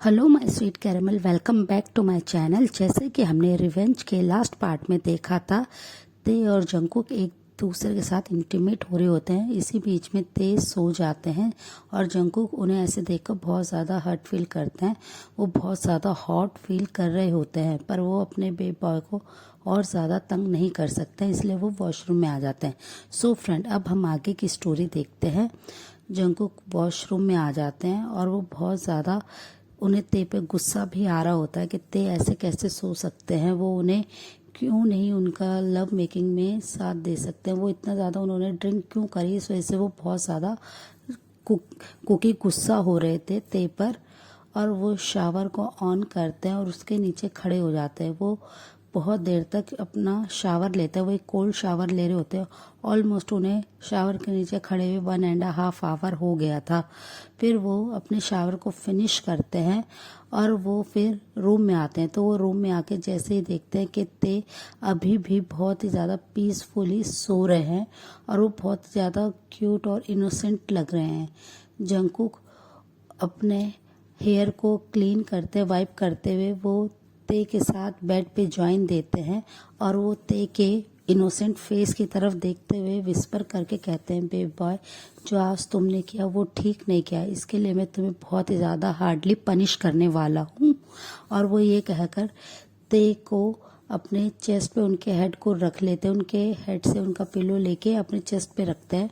Hello my sweet caramel, welcome back to my channel. जैसे कि हमने रिवेंज के लास्ट पार्ट में देखा था, ते और जंकुक एक दूसरे के साथ इंटीमेट हो रहे होते हैं। इसी बीच में ते सो जाते हैं और जंकुक उन्हें ऐसे देखकर बहुत ज़्यादा हर्ट फील करते हैं। वो बहुत ज़्यादा हॉट फील कर रहे होते हैं, पर वो अपने बेबी बॉय को और ज़्यादा तंग नहीं कर सकते, इसलिए वो वॉशरूम में आ जाते हैं। सो फ्रेंड, अब हम आगे की स्टोरी देखते हैं। जंकुक वॉशरूम में आ जाते हैं और वो बहुत ज़्यादा उन्हें ते पे गुस्सा भी आ रहा होता है कि ते ऐसे कैसे सो सकते हैं, वो उन्हें क्यों नहीं उनका लव मेकिंग में साथ दे सकते हैं, वो इतना ज़्यादा उन्होंने ड्रिंक क्यों करी। इस वजह से वो बहुत ज़्यादा कुकी गुस्सा हो रहे थे ते पर। और वो शावर को ऑन करते हैं और उसके नीचे खड़े हो जाते हैं। वो बहुत देर तक अपना शावर लेते हैं। वो एक कोल्ड शावर ले रहे होते हैं। ऑलमोस्ट उन्हें शावर के नीचे खड़े हुए 1.5 आवर हो गया था। फिर वो अपने शावर को फिनिश करते हैं और वो फिर रूम में आते हैं। तो वो रूम में आके जैसे ही देखते हैं कि ते अभी भी बहुत ही ज़्यादा पीसफुली सो रहे हैं और वो बहुत ज़्यादा क्यूट और इनोसेंट लग रहे हैं। जंकुक अपने हेयर को क्लीन करते वाइप करते हुए वो ते के साथ बेड पे ज्वाइन देते हैं और वो ते के इनोसेंट फेस की तरफ देखते हुए विस्पर करके कहते हैं, बेबी बॉय, जो आज तुमने किया वो ठीक नहीं किया, इसके लिए मैं तुम्हें बहुत ही ज़्यादा हार्डली पनिश करने वाला हूँ। और वो ये कहकर ते को अपने चेस्ट पे उनके हेड को रख लेते हैं। उनके हेड से उनका पिलो लेके अपने चेस्ट पे रखते हैं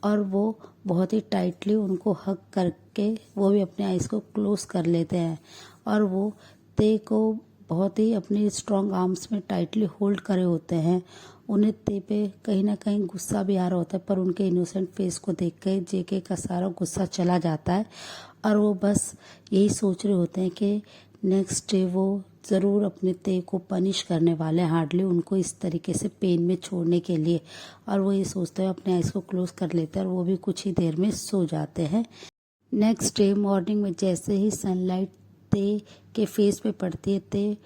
और वो बहुत ही टाइटली उनको हग करके वो भी अपने आइज़ को क्लोज कर लेते हैं। और वो ते को बहुत ही अपनी स्ट्रॉन्ग आर्म्स में टाइटली होल्ड करे होते हैं। उन्हें ते पे कहीं ना कहीं गुस्सा भी आ रहा होता है, पर उनके इनोसेंट फेस को देख के जेके का सारा गुस्सा चला जाता है और वो बस यही सोच रहे होते हैं कि नेक्स्ट डे वो ज़रूर अपने ते को पनिश करने वाले हैं, हार्डली उनको इस तरीके से पेन में छोड़ने के लिए। और वो ये सोचते हैं, अपने आइज़ को क्लोज कर लेते हैं और वो भी कुछ ही देर में सो जाते हैं। नेक्स्ट डे मॉर्निंग में जैसे ही सनलाइट ते के फेस पे पड़ती है, ते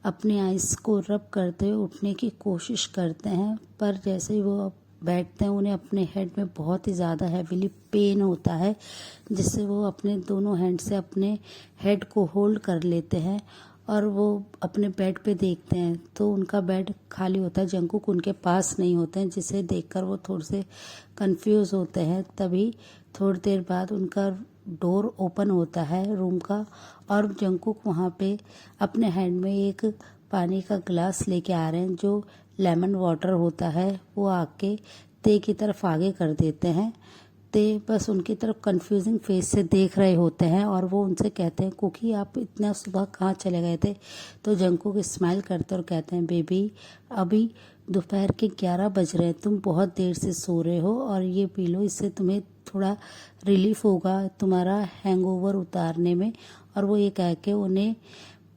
अपने आइज़ को रब करते हुए उठने की कोशिश करते हैं, पर जैसे ही वो बैठते हैं उन्हें अपने हेड में बहुत ही ज़्यादा हैवीली पेन होता है, जिससे वो अपने दोनों हैंड से अपने हेड को होल्ड कर लेते हैं और वो अपने बेड पे देखते हैं तो उनका बेड खाली होता है। जंकुक उनके पास नहीं होते हैं, जिसे देखकर वो थोड़े से कंफ्यूज होते हैं। तभी थोड़ी देर बाद उनका डोर ओपन होता है रूम का और जंकुक वहाँ पे अपने हैंड में एक पानी का ग्लास लेके आ रहे हैं, जो लेमन वाटर होता है। वो आके ते की तरफ आगे कर देते हैं। ते बस उनकी तरफ कंफ्यूजिंग फेस से देख रहे होते हैं और वो उनसे कहते हैं, कुकी आप इतना सुबह कहाँ चले गए थे। तो जंकुक स्माइल करते और कहते हैं, बेबी अभी दोपहर के 11 बज रहे हैं, तुम बहुत देर से सो रहे हो और ये पी लो, इससे तुम्हें थोड़ा रिलीफ होगा तुम्हारा हैंगओवर उतारने में। और वो ये कह के उन्हें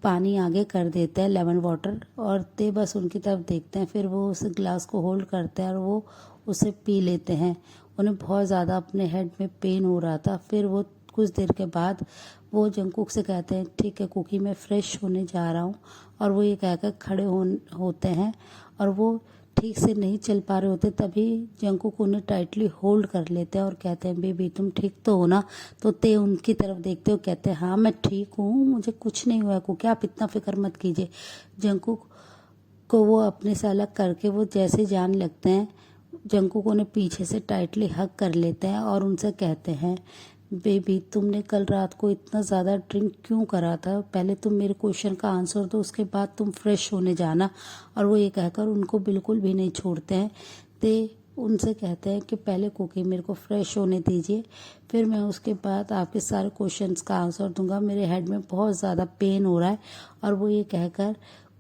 पानी आगे कर देता है, लेमन वाटर, और ते बस उनकी तरफ देखते हैं। फिर वो उस ग्लास को होल्ड करते हैं और वो उसे पी लेते हैं। उन्हें बहुत ज़्यादा अपने हेड में पेन हो रहा था। फिर वो कुछ देर के बाद वो जंकुक से कहते हैं, ठीक है कुकी, मैं फ्रेश होने जा रहा हूँ। और वो ये कहकर खड़े होते हैं और वो ठीक से नहीं चल पा रहे होते। तभी जंकुक उन्हें टाइटली होल्ड कर लेते हैं और कहते हैं, बेबी तुम ठीक तो हो ना। तो ते उनकी तरफ देखते हो कहते हैं, हाँ मैं ठीक हूँ, मुझे कुछ नहीं हुआ कुकी, आप इतना फिक्र मत कीजिए। जंकुक को वो अपने से अलग करके वो जैसे जान लगते हैं, जंकुक उन्हें पीछे से टाइटली हग कर लेते हैं और उनसे कहते हैं, बेबी तुमने कल रात को इतना ज़्यादा ड्रिंक क्यों करा था, पहले तुम मेरे क्वेश्चन का आंसर दो, उसके बाद तुम फ्रेश होने जाना। और वो ये कहकर उनको बिल्कुल भी नहीं छोड़ते हैं। ते उनसे कहते हैं कि पहले कुकी मेरे को फ्रेश होने दीजिए, फिर मैं उसके बाद आपके सारे क्वेश्चंस का आंसर दूंगा, मेरे हेड में बहुत ज़्यादा पेन हो रहा है। और वो ये कहकर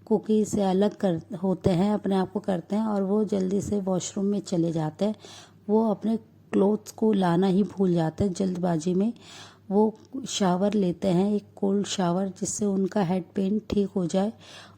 कुकी से अलग कर होते हैं, अपने आप को करते हैं और वो जल्दी से वॉशरूम में चले जाते हैं। वो अपने क्लोथ्स को लाना ही भूल जाते हैं जल्दबाजी में। वो शावर लेते हैं, एक कोल्ड शावर, जिससे उनका हेड पेन ठीक हो जाए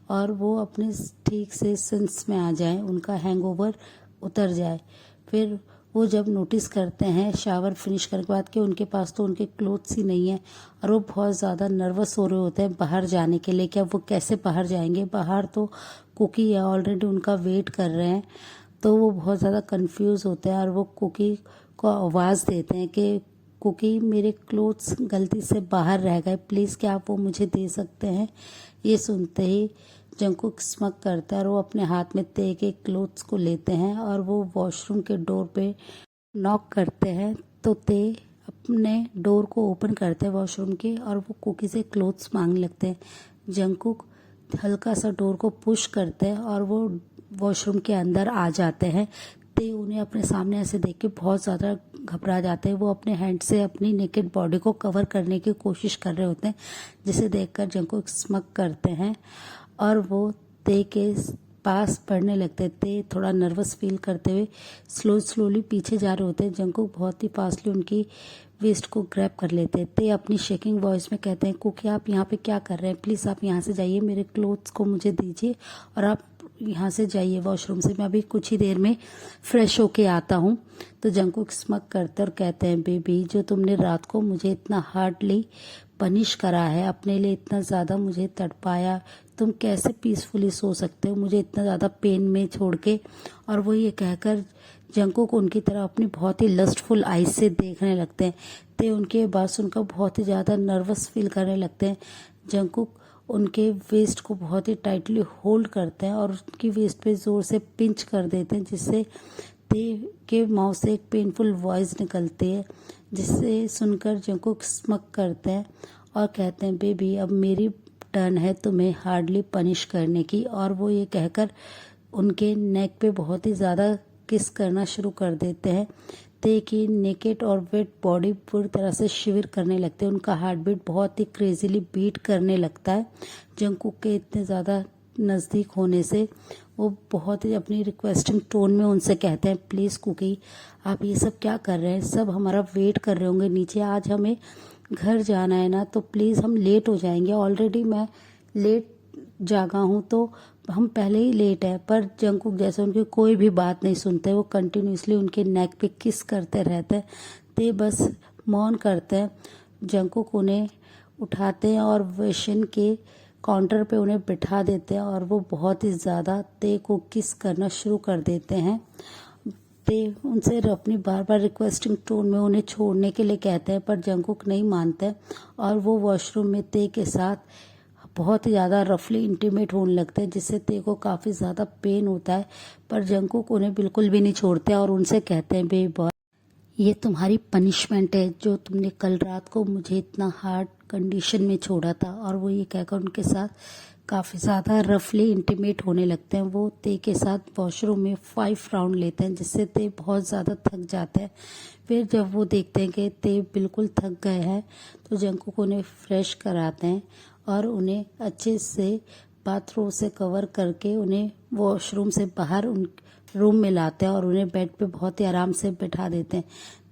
और वो अपने ठीक से सेंस में आ जाए, उनका हैंगओवर उतर जाए। फिर वो जब नोटिस करते हैं शावर फिनिश करने के बाद कि उनके पास तो उनके क्लोथ्स ही नहीं है और वो बहुत ज़्यादा नर्वस हो रहे होते हैं बाहर जाने के लिए कि अब वो कैसे बाहर जाएंगे। बाहर तो कुकी है ऑलरेडी उनका वेट कर रहे हैं। तो वो बहुत ज़्यादा कंफ्यूज होते हैं और वो कुकी को आवाज़ देते हैं कि कुकी मेरे क्लोथ्स गलती से बाहर रह गए, प्लीज़ क्या आप वो मुझे दे सकते हैं। ये सुनते ही जंकुक स्मक करता है और वो अपने हाथ में ते के क्लोथ्स को लेते हैं और वो वॉशरूम के डोर पे नॉक करते हैं। तो ते अपने डोर को ओपन करते हैं वॉशरूम के और वो कुकी से क्लोथ्स मांगने लगते हैं। जंकुक हल्का सा डोर को पुश करते हैं और वो वॉशरूम के अंदर आ जाते हैं। ते उन्हें अपने सामने ऐसे देख के बहुत ज़्यादा घबरा जाते हैं। वो अपने हैंड से अपनी नेकेड बॉडी को कवर करने की कोशिश कर रहे होते हैं, जिसे देखकर जंकुक स्मक करते हैं और वो ते के पास बढ़ने लगते हैं। ते थोड़ा नर्वस फील करते हुए स्लोली पीछे जा रहे होते हैं। जंकुक बहुत ही फास्टली उनकी वेस्ट को ग्रैब कर लेते हैं। ते अपनी शेकिंग वॉइस में कहते हैं, कुकी आप यहाँ पे क्या कर रहे हैं, प्लीज़ आप यहाँ से जाइए, मेरे क्लोथ्स को मुझे दीजिए और आप यहाँ से जाइए वॉशरूम से, मैं अभी कुछ ही देर में फ्रेश होके आता हूँ। तो जंकुक स्मक करते और कहते हैं, बेबी जो तुमने रात को मुझे इतना हार्डली पनिश करा है, अपने लिए इतना ज़्यादा मुझे तड़पाया, तुम कैसे पीसफुली सो सकते हो मुझे इतना ज़्यादा पेन में छोड़ के। और वो ये कहकर जंकुक उनकी तरह अपनी बहुत ही लस्टफुल आइज से देखने लगते हैं। ते उनके बात सुनकर बहुत ही ज़्यादा नर्वस फील करने लगते हैं। जंकुक उनके वेस्ट को बहुत ही टाइटली होल्ड करते हैं और उनकी वेस्ट पे ज़ोर से पिंच कर देते हैं, जिससे ते के माउथ से एक पेनफुल वॉइस निकलती है, जिससे सुनकर जंकुक स्मक करते हैं और कहते हैं, बेबी अब मेरी टर्न है तुम्हें हार्डली पनिश करने की। और वो ये कहकर उनके नेक पे बहुत ही ज़्यादा किस करना शुरू कर देते हैं। ते की नेकेड और वेट बॉडी पूरी तरह से शिविर करने लगते हैं। उनका हार्ट बीट बहुत ही क्रेजीली बीट करने लगता है। जंकुक के इतने ज़्यादा नज़दीक होने से वो बहुत ही अपनी रिक्वेस्टिंग टोन में उनसे कहते हैं, प्लीज़ कुकी आप ये सब क्या कर रहे हैं, सब हमारा वेट कर रहे होंगे नीचे, आज हमें घर जाना है ना, तो प्लीज़ हम लेट हो जाएंगे, ऑलरेडी मैं लेट जागा हूँ तो हम पहले ही लेट है। पर जंकुक जैसे उनकी कोई भी बात नहीं सुनते, वो कंटिन्यूसली उनके नेक पे किस करते रहते हैं। ते बस मौन करते हैं। जंकुक उन्हें उठाते हैं और वेशन के काउंटर पे उन्हें बिठा देते हैं और वो बहुत ही ज़्यादा ते को किस करना शुरू कर देते हैं। ते उनसे अपनी बार बार रिक्वेस्टिंग टोन में उन्हें छोड़ने के लिए कहते हैं, पर जंकुक नहीं मानते और वो वॉशरूम में ते के साथ बहुत ही ज़्यादा रफली इंटीमेट होने लगते हैं, जिससे ते को काफ़ी ज़्यादा पेन होता है। पर जंकुक उन्हें बिल्कुल भी नहीं छोड़ते और उनसे कहते हैं, बे बॉय ये तुम्हारी पनिशमेंट है जो तुमने कल रात को मुझे इतना हार्ड कंडीशन में छोड़ा था। और वो ये कहकर उनके साथ काफ़ी ज़्यादा रफली इंटीमेट होने लगते हैं। वो ते के साथ वॉशरूम में 5 राउंड लेते हैं, जिससे ते बहुत ज़्यादा थक जाते हैं। फिर जब वो देखते हैं कि ते बिल्कुल थक गए हैं, तो जंकुक उन्हें फ्रेश कराते हैं और उन्हें अच्छे से बाथरूम से कवर करके उन्हें वॉशरूम से बाहर उन रूम में लाते हैं और उन्हें बेड पे बहुत ही आराम से बैठा देते हैं।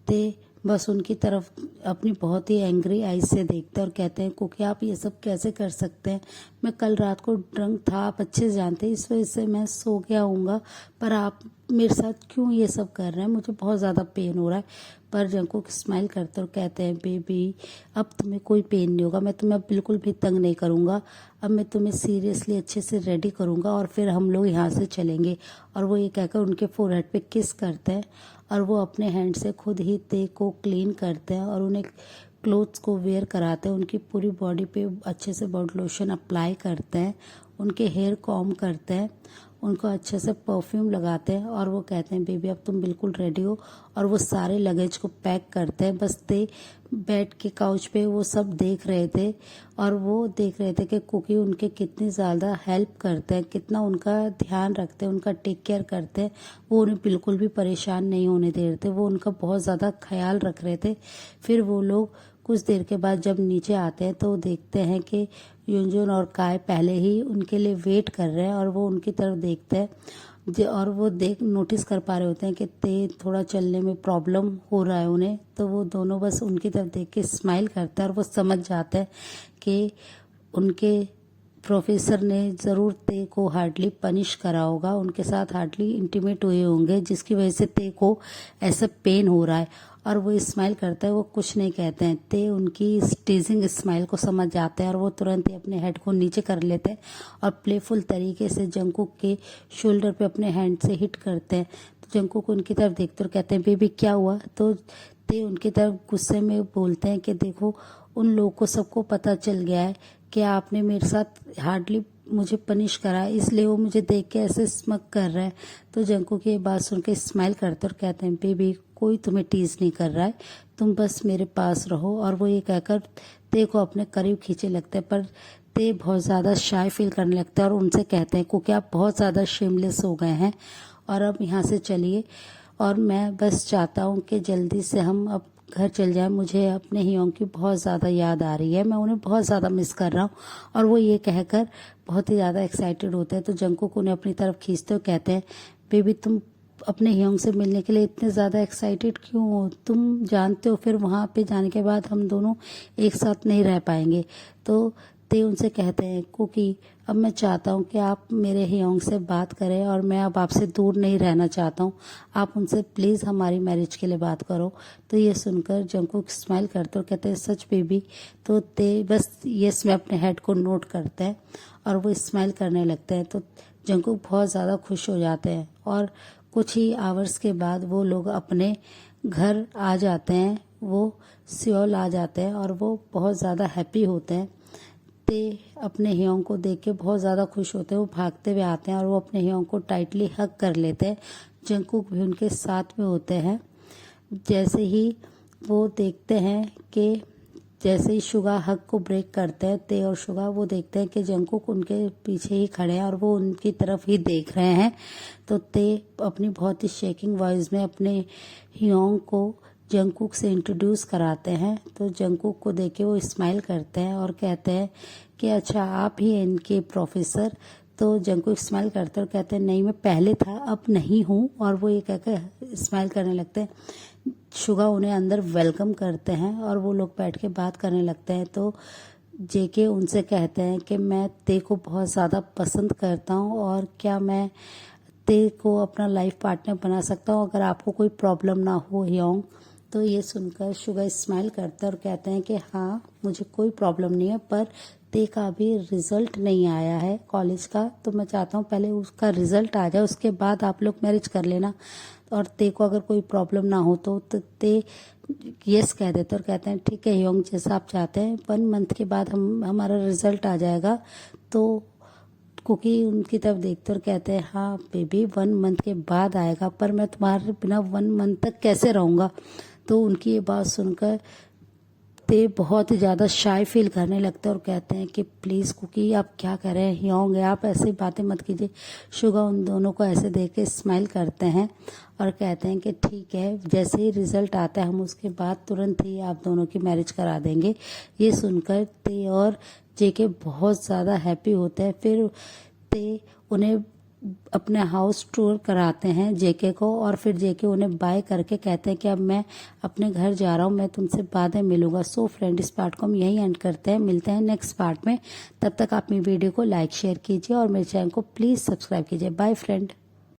ते बस उनकी तरफ अपनी बहुत ही एंग्री आइज से देखते हैं और कहते हैं, कुकी आप ये सब कैसे कर सकते हैं, मैं कल रात को ड्रंक था, आप अच्छे से जानते हैं, इस वजह से मैं सो गया हूँगा, पर आप मेरे साथ क्यों ये सब कर रहे हैं, मुझे बहुत ज़्यादा पेन हो रहा है। पर जंकुक स्माइल करते और कहते हैं, बेबी अब तुम्हें कोई पेन नहीं होगा, मैं तुम्हें अब बिल्कुल भी तंग नहीं करूँगा, अब मैं तुम्हें सीरियसली अच्छे से रेडी करूँगा और फिर हम लोग यहाँ से चलेंगे। और वो ये कहकर उनके फोरहेड पे किस करते हैं और वो अपने हैंड से खुद ही ते को क्लीन करते हैं और उन्हें क्लोथ्स को वेयर कराते हैं। उनकी पूरी बॉडी पे अच्छे से बॉडी लोशन अप्लाई करते हैं, उनके हेयर कॉम करते हैं, उनको अच्छे से परफ्यूम लगाते हैं और वो कहते हैं, बेबी अब तुम बिल्कुल रेडी हो। और वो सारे लगेज को पैक करते हैं। बस ते बेड के काउच पे वो सब देख रहे थे और वो देख रहे थे कि कुकी उनके कितनी ज़्यादा हेल्प करते हैं, कितना उनका ध्यान रखते हैं, उनका टेक केयर करते हैं। वो उन्हें बिल्कुल भी परेशान नहीं होने दे रहे थे, वो उनका बहुत ज़्यादा ख्याल रख रहे थे। फिर वो लोग कुछ देर के बाद जब नीचे आते हैं तो देखते हैं कि युनजुन और काय पहले ही उनके लिए वेट कर रहे हैं और वो उनकी तरफ देखते हैं और वो नोटिस कर पा रहे होते हैं कि ते थोड़ा चलने में प्रॉब्लम हो रहा है उन्हें। तो वो दोनों बस उनकी तरफ देख के स्माइल करते हैं और वो समझ जाते हैं कि उनके प्रोफेसर ने ज़रूर ते को हार्डली पनिश करा होगा, उनके साथ हार्डली इंटीमेट हुए होंगे, जिसकी वजह से ते को ऐसा पेन हो रहा है। और वो स्माइल करता है, वो कुछ नहीं कहते हैं। ते उनकी इस टीजिंग स्माइल को समझ जाते हैं और वो तुरंत ही अपने हेड को नीचे कर लेते हैं और प्लेफुल तरीके से जंकुक के शोल्डर पे अपने हैंड से हिट करते हैं। तो जंकुक उनकी तरफ देखते और कहते हैं बेबी क्या हुआ। तो ते उनकी तरफ गुस्से में बोलते हैं कि देखो उन लोगों को सबको पता चल गया है कि आपने मेरे साथ हार्डली मुझे पनिश करा है, इसलिए वो मुझे देख के ऐसे स्मक कर रहा है। तो जंकुक ये बात सुन के स्माइल करते और कहते हैं बेबी कोई तुम्हें टीज नहीं कर रहा है, तुम बस मेरे पास रहो। और वो ये कहकर ते को अपने करीब खींचे लगते हैं, पर ते बहुत ज़्यादा शाय फील करने लगता है और उनसे कहते हैं क्योंकि आप बहुत ज़्यादा शेमलेस हो गए हैं और अब यहाँ से चलिए, और मैं बस चाहता हूँ कि जल्दी से हम अब घर चल जाए। मुझे अपने हियोंग की बहुत ज़्यादा याद आ रही है, मैं उन्हें बहुत ज़्यादा मिस कर रहा हूँ। और वो ये कहकर बहुत ही ज़्यादा एक्साइटेड होते हैं। तो जंकुक उन्हें अपनी तरफ खींचते हुए कहते हैं बेबी तुम अपने हियोंग से मिलने के लिए इतने ज़्यादा एक्साइटेड क्यों हो? तुम जानते हो फिर वहाँ पे जाने के बाद हम दोनों एक साथ नहीं रह पाएंगे। तो ते उनसे कहते हैं क्योंकि अब मैं चाहता हूँ कि आप मेरे हियोंग से बात करें और मैं अब आपसे दूर नहीं रहना चाहता हूँ, आप उनसे प्लीज़ हमारी मैरिज के लिए बात करो। तो ये सुनकर जंकुक स्माइल करते और कहते हैं सच बेबी। तो ते बस यस में अपने हेड को नोट करते हैं और वो स्माइल करने लगते हैं। तो जंकुक बहुत ज़्यादा खुश हो जाते हैं और कुछ ही आवर्स के बाद वो लोग अपने घर आ जाते हैं, वो सियोल आ जाते हैं और वो बहुत ज़्यादा हैप्पी होते हैं। ते अपने हियोंग को देख के बहुत ज़्यादा खुश होते हैं, वो भागते हुए आते हैं और वो अपने हियोंग को टाइटली हग कर लेते हैं। जंकुक भी उनके साथ में होते हैं। जैसे ही वो देखते हैं कि जैसे ही शुगा हग को ब्रेक करते हैं, ते और शुगा वो देखते हैं कि जंकुक उनके पीछे ही खड़े हैं और वो उनकी तरफ ही देख रहे हैं। तो ते अपनी बहुत ही शेकिंग वॉइस में अपने हियोंग को जंकुक से इंट्रोड्यूस कराते हैं। तो जंकुक को देख के वो स्माइल करते हैं और कहते हैं कि अच्छा आप ही हैं इनके प्रोफेसर। तो जंकुक स्माइल करते हैं और कहते हैं नहीं मैं पहले था अब नहीं हूँ, और वो ये कहकर स्माइल करने लगते हैं। शुगा उन्हें अंदर वेलकम करते हैं और वो लोग बैठ के बात करने लगते हैं। तो जेके उनसे कहते हैं कि मैं ते को बहुत ज़्यादा पसंद करता हूँ और क्या मैं ते को अपना लाइफ पार्टनर बना सकता हूँ अगर आपको कोई प्रॉब्लम ना हो हियोंग। तो ये सुनकर शुगा स्माइल करते हैं और कहते हैं कि हाँ मुझे कोई प्रॉब्लम नहीं है, पर ते का भी रिजल्ट नहीं आया है कॉलेज का, तो मैं चाहता हूँ पहले उसका रिजल्ट आ जाए उसके बाद आप लोग मैरिज कर लेना। और ते को अगर कोई प्रॉब्लम ना हो तो ते यस कह देते और कहते हैं ठीक है हियोंग जैसा आप चाहते हैं, 1 मंथ के बाद हमारा रिजल्ट आ जाएगा। तो कुकी उनकी तरफ देखते और कहते हैं हाँ बेबी 1 मंथ के बाद आएगा, पर मैं तुम्हारे बिना 1 मंथ तक कैसे रहूँगा। तो उनकी ये बात सुनकर ते बहुत ही ज़्यादा शाय फील करने लगते हैं और कहते हैं कि प्लीज़ कुकी आप क्या कह रहे हैं हियोंग, आप ऐसी बातें मत कीजिए। शुगा उन दोनों को ऐसे देख के स्माइल करते हैं और कहते हैं कि ठीक है जैसे ही रिजल्ट आता है हम उसके बाद तुरंत ही आप दोनों की मैरिज करा देंगे। ये सुनकर ते और जेके बहुत ज़्यादा हैप्पी होते हैं। फिर ते उन्हें अपने हाउस टूर कराते हैं जेके को, और फिर जेके उन्हें बाय करके कहते हैं कि अब मैं अपने घर जा रहा हूँ, मैं तुमसे बाद में मिलूंगा। सो फ्रेंड इस पार्ट को हम यहीं एंड करते हैं, मिलते हैं नेक्स्ट पार्ट में। तब तक आप मेरी वीडियो को लाइक शेयर कीजिए और मेरे चैनल को प्लीज़ सब्सक्राइब कीजिए। Bye friend.